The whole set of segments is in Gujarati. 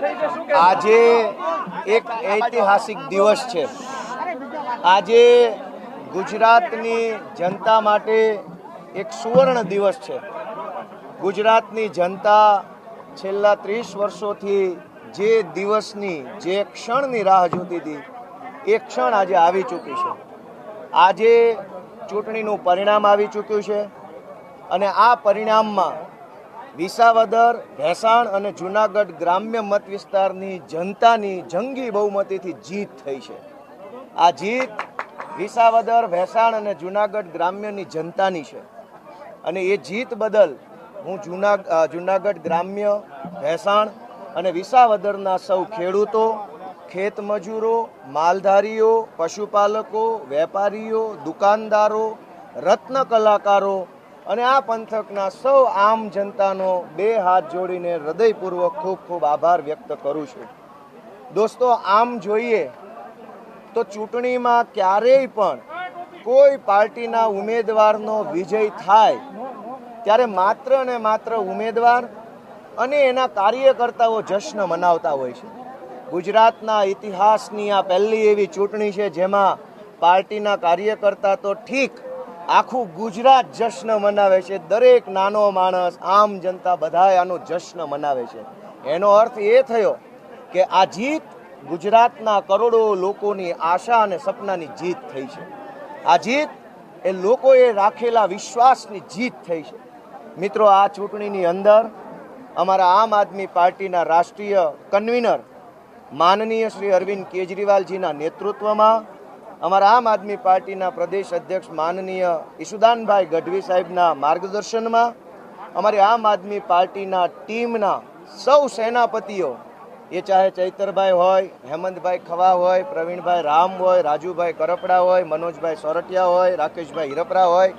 આજે એક ઐતિહાસિક દિવસ છે। આજે ગુજરાતની જનતા માટે એક સુવર્ણ દિવસ છે। ગુજરાતની જનતા છેલ્લા 30 વર્ષોથી જે દિવસની જે ક્ષણની રાહ જોતી હતી એ ક્ષણ આજે આવી ચૂકી છે। આજે ચૂંટણીનું પરિણામ આવી ચૂક્યું છે અને આ પરિણામમાં વિસાવદર, ભેસાણ અને જૂનાગઢ ગ્રામ્ય મત વિસ્તારની જનતાની જંગી બહુમતીથી જીત થઈ છે। આ જીત વિસાવદર, ભેસાણ અને જૂનાગઢ ગ્રામ્યની જનતાની છે અને એ જીત બદલ હું જૂનાગઢ ગ્રામ્ય, ભેસાણ અને વિસાવદરના સૌ ખેડૂતો, ખેતમજૂરો, માલધારીઓ, પશુપાલકો, વેપારીઓ, દુકાનદારો, રત્ન કલાકારો અને આ પંથકના સૌ આમ જનતાનો બે હાથ જોડીને હૃદયપૂર્વક ખૂબ ખૂબ આભાર વ્યક્ત કરું છું। દોસ્તો, આમ જોઈએ તો ચૂંટણીમાં ક્યારેય પણ કોઈ પાર્ટીના ઉમેદવારનો વિજય થાય ત્યારે માત્ર ને માત્ર ઉમેદવાર અને એના કાર્યકર્તાઓ જશ્ન મનાવતા હોય છે। ગુજરાતના ઇતિહાસની આ પહેલી એવી ચૂંટણી છે જેમાં પાર્ટીના કાર્યકર્તા તો ઠીક, આખું ગુજરાત જશ્ન મનાવે છે। દરેક નાનો માણસ, આમ જનતા બધાય આનો જશ્ન મનાવે છે। એનો અર્થ એ થયો કે આ જીત ગુજરાતના કરોડો લોકોની આશા અને સપનાની જીત થઈ છે। આ જીત એ લોકોએ રાખેલા વિશ્વાસની જીત થઈ છે। મિત્રો, આ ચૂંટણીની અંદર અમારા આમ આદમી પાર્ટીના રાષ્ટ્રીય કન્વીનર માનનીય શ્રી અરવિંદ કેજરીવાલજીના નેતૃત્વમાં, અમારા આમ આદમી પાર્ટીના પ્રદેશ અધ્યક્ષ માનનીય ઈશુદાનભાઈ ગઢવી સાહેબના માર્ગદર્શનમાં, અમારી આમ આદમી પાર્ટીના ટીમના સૌ સેનાપતિઓ, એ ચાહે ચૈતરભાઈ હોય, હેમંતભાઈ ખવા હોય, પ્રવીણભાઈ રામ હોય, રાજુભાઈ કરપડા હોય, મનોજભાઈ સોરઠિયા હોય, રાકેશભાઈ હિરપરા હોય,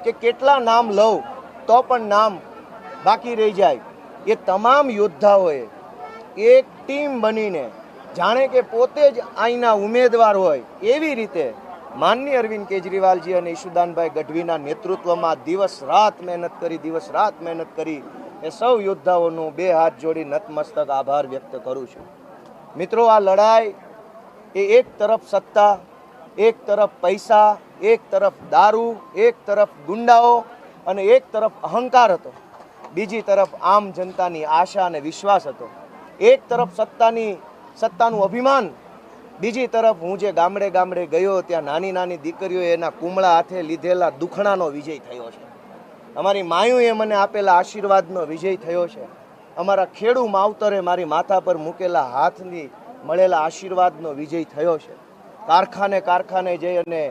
કે કેટલા નામ લઉં તો પણ નામ બાકી રહી જાય, એ તમામ યોદ્ધાઓએ એક ટીમ બનીને જાણે કે પોતે જ અહીંના ઉમેદવાર હોય એવી રીતે માનનીય અરવિંદ કેજરીવાલજી અને ઈશુદાનભાઈ ગઢવીના નેતૃત્વમાં દિવસ રાત મહેનત કરી એ સૌ યોદ્ધાઓનું બે હાથ જોડી નતમસ્તક આભાર વ્યક્ત કરું છું। મિત્રો, આ લડાઈ એ એક તરફ સત્તા, એક તરફ પૈસા, એક તરફ દારૂ, એક તરફ ગુંડાઓ અને એક તરફ અહંકાર હતો, બીજી તરફ આમ જનતાની આશા અને વિશ્વાસ હતો। એક તરફ સત્તાનું અભિમાન, બીજી તરફ હું જે ગામડે ગામડે ગયો ત્યાં નાની નાની દીકરીઓએ એના કુમળા હાથે લીધેલા દુખણાનો વિજય થયો છે। અમારી માયુએ મને આપેલા આશીર્વાદનો વિજય થયો છે। અમારા ખેડૂ માવતરે મારી માથા પર મૂકેલા હાથની મળેલા આશીર્વાદનો વિજય થયો છે। કારખાને જઈ અને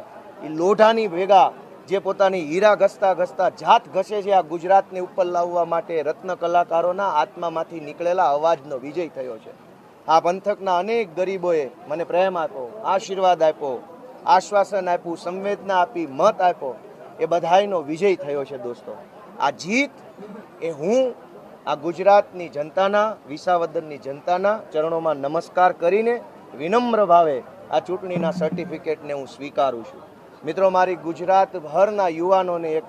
એ લોઢાની ભેગા જે પોતાની હીરા ઘસતા જાત ઘસે છે, આ ગુજરાતને ઉપર લાવવા માટે રત્ન કલાકારોના આત્મામાંથી નીકળેલા અવાજનો વિજય થયો છે। આ પંથકના અનેક ગરીબોએ મને પ્રેમ આપ્યો, આશીર્વાદ આપ્યો, આશ્વાસન આપ્યું, સંવેદના આપી, મત આપ્યો, એ બધાયનો વિજય થયો છે। દોસ્તો, આ જીત એ હું આ ગુજરાતની જનતાના, વિસાવદરની જનતાના ચરણોમાં નમસ્કાર કરીને વિનમ્ર ભાવે આ ચૂંટણીના સર્ટિફિકેટને હું સ્વીકારું છું। મિત્રો, મારી ગુજરાતભરના યુવાનોને એક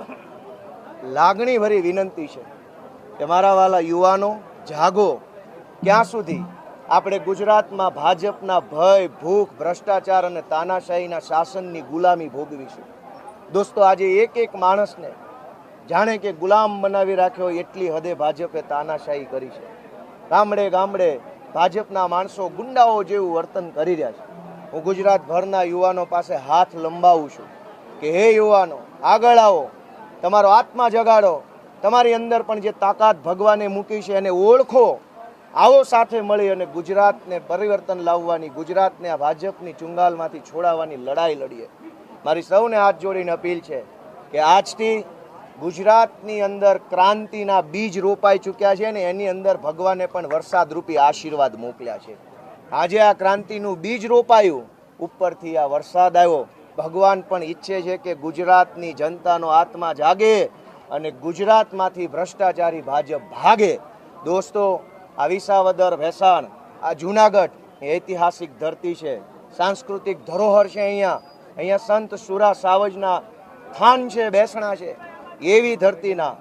લાગણીભરી વિનંતી છે કે મારા વાલા યુવાનો, જાગો। ક્યાં સુધી આપણે ગુજરાતમાં ભાજપના ભય, ભૂખ, ભ્રષ્ટાચાર અને તાનાશાહીના શાસનની ગુલામી ભોગવીશું? દોસ્તો, આજે એક માણસને જાણે કે ગુલામ બનાવી રાખ્યો એટલી હદે ભાજપે તાનાશાહી કરી છે। ગામડે ગામડે ભાજપના માણસો ગુંડાઓ જેવું વર્તન કરી રહ્યા છે। હું ગુજરાતભરના યુવાનો પાસે હાથ લંબાવું છું કે હે યુવાનો, આગળ આવો, તમારો આત્મા જગાડો, તમારી અંદર પણ જે તાકાત ભગવાને મૂકી છે એને ઓળખો। આવો સાથે મળી અને ગુજરાતને પરિવર્તન લાવવાની, ગુજરાતને આ ભાજપની ચુંગાલમાંથી છોડાવવાની લડાઈ લડીએ। મારી સૌને હાથ જોડીને અપીલ છે કે આજથી ગુજરાતની અંદર ક્રાંતિના બીજ રોપાઈ ચૂક્યા છે ને એની અંદર ભગવાને પણ વરસાદરૂપી આશીર્વાદ મોકલ્યા છે। આજે આ ક્રાંતિનું બીજ રોપાયું, ઉપરથી આ વરસાદ આવ્યો। ભગવાન પણ ઈચ્છે છે કે ગુજરાતની જનતાનો આત્મા જાગે અને ગુજરાતમાંથી ભ્રષ્ટાચારી ભાજપ ભાગે। દોસ્તો, આ વિસાવદર, ભેસાણ, આ જૂનાગઢ એ ઐતિહાસિક ધરતી છે, સાંસ્કૃતિક ધરોહર છે। અહીંયા સંત સુરા સાવજના સ્થાન છે, બેસણા છે। એવી ધરતીના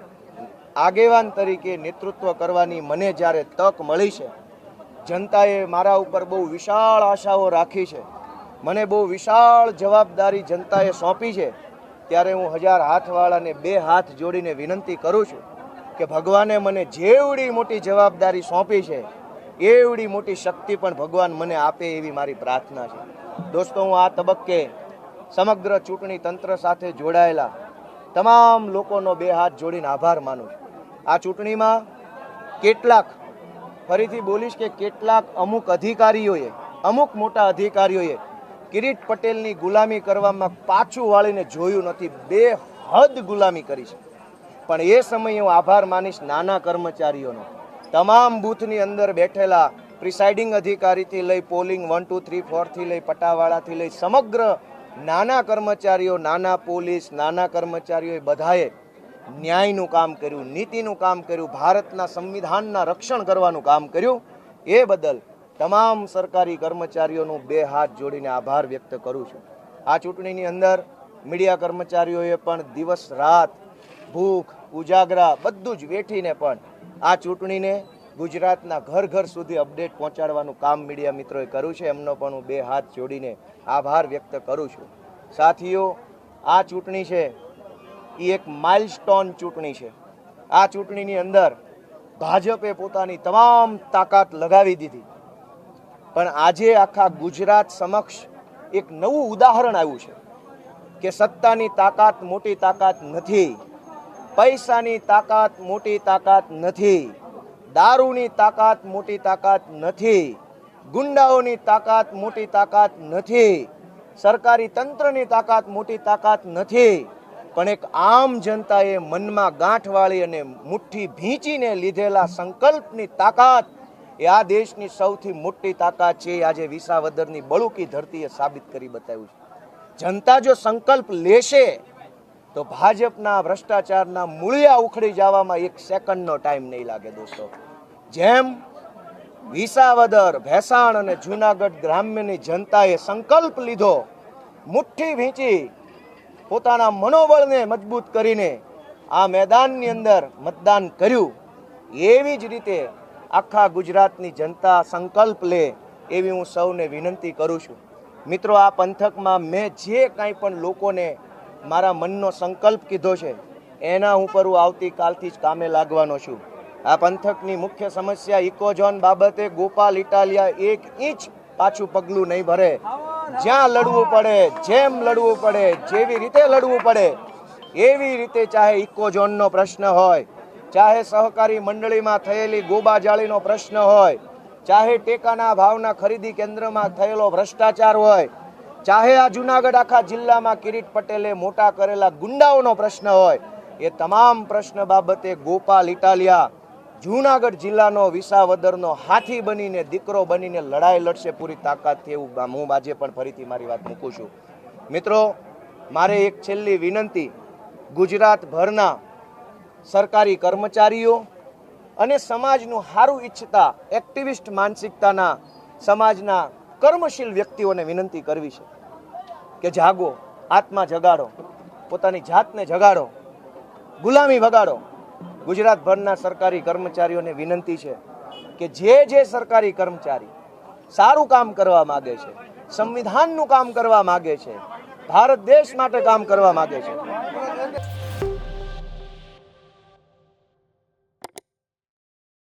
આગેવાન તરીકે નેતૃત્વ કરવાની મને જ્યારે તક મળી છે જનતાએ મારા ઉપર બહુ વિશાળ આશાઓ રાખી છે, મને બહુ વિશાળ જવાબદારી જનતાએ સોંપી છે, ત્યારે હું 1000 હાથવાળાને 2 હાથ જોડીને વિનંતી કરું છું કે ભગવાને મને જેવડી મોટી જવાબદારી સોંપી છે એવડી મોટી શક્તિ પણ ભગવાન મને આપે એવી મારી પ્રાર્થના છે. દોસ્તો, હું આ તબક્કે સમગ્ર ચૂંટણી તંત્ર સાથે જોડાયેલા તમામ લોકોનો 2 હાથ જોડીને આભાર માનું છું. આ ચૂંટણીમાં કેટલાક, ફરીથી બોલીશ કે કેટલાક અમુક અધિકારીઓએ, અમુક મોટા અધિકારીઓએ કિરીટ પટેલની ગુલામી કરવામાં પાછું વાળીને જોયું નથી, બેહદ ગુલામી કરી છે. પણ એ સમયે હું આભાર માનીશ નાના કર્મચારીઓનો, તમામ બૂથની અંદર બેઠેલા પ્રિસાઇડિંગ અધિકારીથી લઈ પોલિંગ 1, 2, 3, 4 થી લઈ પટાવાળાથી લઈ સમગ્ર નાના કર્મચારીઓ, નાના પોલીસ, નાના કર્મચારીઓ બધાએ ન્યાયનું કામ કર્યું, નીતિનું કામ કર્યું, ભારતના સંવિધાનના રક્ષણ કરવાનું કામ કર્યું. એ બદલ તમામ સરકારી કર્મચારીઓનું 2 હાથ જોડીને આભાર વ્યક્ત કરું છું. આ ચૂંટણીની અંદર મીડિયા કર્મચારીઓએ પણ દિવસ રાત, ભૂખ ઉજાગરા બધું જ વેઠીને પણ આ ચૂંટણીને ગુજરાતના ઘર ઘર સુધી અપડેટ પહોંચાડવાનું કામ મીડિયા મિત્રોએ કર્યું છે. એમનો પણ હું 2 હાથ જોડીને આભાર વ્યક્ત કરું છું. સાથીઓ, આ ચૂંટણી છે એ એક માઇલસ્ટોન ચૂંટણી છે. આ ચૂંટણીની અંદર ભાજપે પોતાની તમામ તાકાત લગાવી દીધી, પણ આજે આખા ગુજરાત સમક્ષ એક નવું ઉદાહરણ આવ્યું છે કે સત્તાની તાકાત મોટી તાકાત નથી, પૈસાની તાકાત મોટી તાકાત નથી, દારૂની તાકાત મોટી તાકાત નથી, ગુંડાઓની તાકાત મોટી તાકાત નથી, સરકારી તંત્રની તાકાત મોટી તાકાત નથી, પણ એક આમ જનતાએ મનમાં ગાંઠ વાળી અને મુઠ્ઠી ભીંચીને લીધેલા સંકલ્પની તાકાત એ આ દેશની સૌથી મોટી તાકાત છે. આજે વિસાવદરની બળુકી ધરતીએ સાબિત કરી બતાવ્યું છે. જનતા જો સંકલ્પ લેશે તો ભાજપના ભ્રષ્ટાચારના મૂળિયા ઉખડી જવામાં 1 સેકન્ડનો ટાઈમ નહીં લાગે. દોસ્તો, જેમ વિસાવદર, ભેસાણ અને જૂનાગઢ ગ્રામ્યની જનતાએ સંકલ્પ લીધો, મુઠ્ઠી ભીંચી પોતાના મનોબળને મજબૂત કરીને આ મેદાનની અંદર મતદાન કર્યું, એવી જ રીતે આખા ગુજરાતની જનતા સંકલ્પ લે એવી હું સૌને વિનંતી કરું છું. મિત્રો, આ પંથકમાં મેં જે કાંઈ પણ લોકોને મારા મનનો સંકલ્પ કીધો છે એના ઉપર હું આવતીકાલથી જ કામે લાગવાનો છું. આ પંથકની મુખ્ય સમસ્યા ઇકોઝોન બાબતે ગોપાલ ઇટાલિયા 1 ઇંચ પાછું પગલું નહીં ભરે. જ્યાં લડવું પડે, જેમ લડવું પડે, જેવી રીતે લડવું પડે એવી રીતે, ચાહે ઇકોઝોનનો પ્રશ્ન હોય, ચાહે સહકારી મંડળીમાં થયેલી ગોબાજાળીનો પ્રશ્ન હોય, ચાહે ટેકાના ભાવના ખરીદી કેન્દ્રમાં થયેલો ભ્રષ્ટાચાર હોય, ચાહે આ જૂનાગઢ આખા જિલ્લામાં કિરીટ પટેલે મોટા કરેલા ગુંડાઓનો પ્રશ્ન હોય, એ તમામ પ્રશ્ન બાબતે ગોપાલ ઇટાલિયા જૂનાગઢ જિલ્લાનો વિસાવદરનો હાથી બનીને, દીકરો બનીને લડાઈ લડશે પૂરી તાકાતથી. એવું હું આજે પણ ફરીથી મારી વાત મૂકું છું. મિત્રો, મારે એક છેલ્લી વિનંતી ગુજરાતભરના સરકારી કર્મચારીઓ અને સમાજનું સારું ઈચ્છતા એક્ટિવિસ્ટ માનસિકતાના સમાજના કર્મશીલ વ્યક્તિઓને વિનંતી કરવી છે કે જાગો, આત્મા જગાડો, પોતાની જાતને જગાડો, ગુલામી ભગાડો. ગુજરાતભરના સરકારી કર્મચારીઓને વિનંતી છે કે જે સરકારી કર્મચારી સારું કામ કરવા માગે છે, સંવિધાનનું કામ કરવા માગે છે, ભારત દેશ માટે કામ કરવા માગે છે,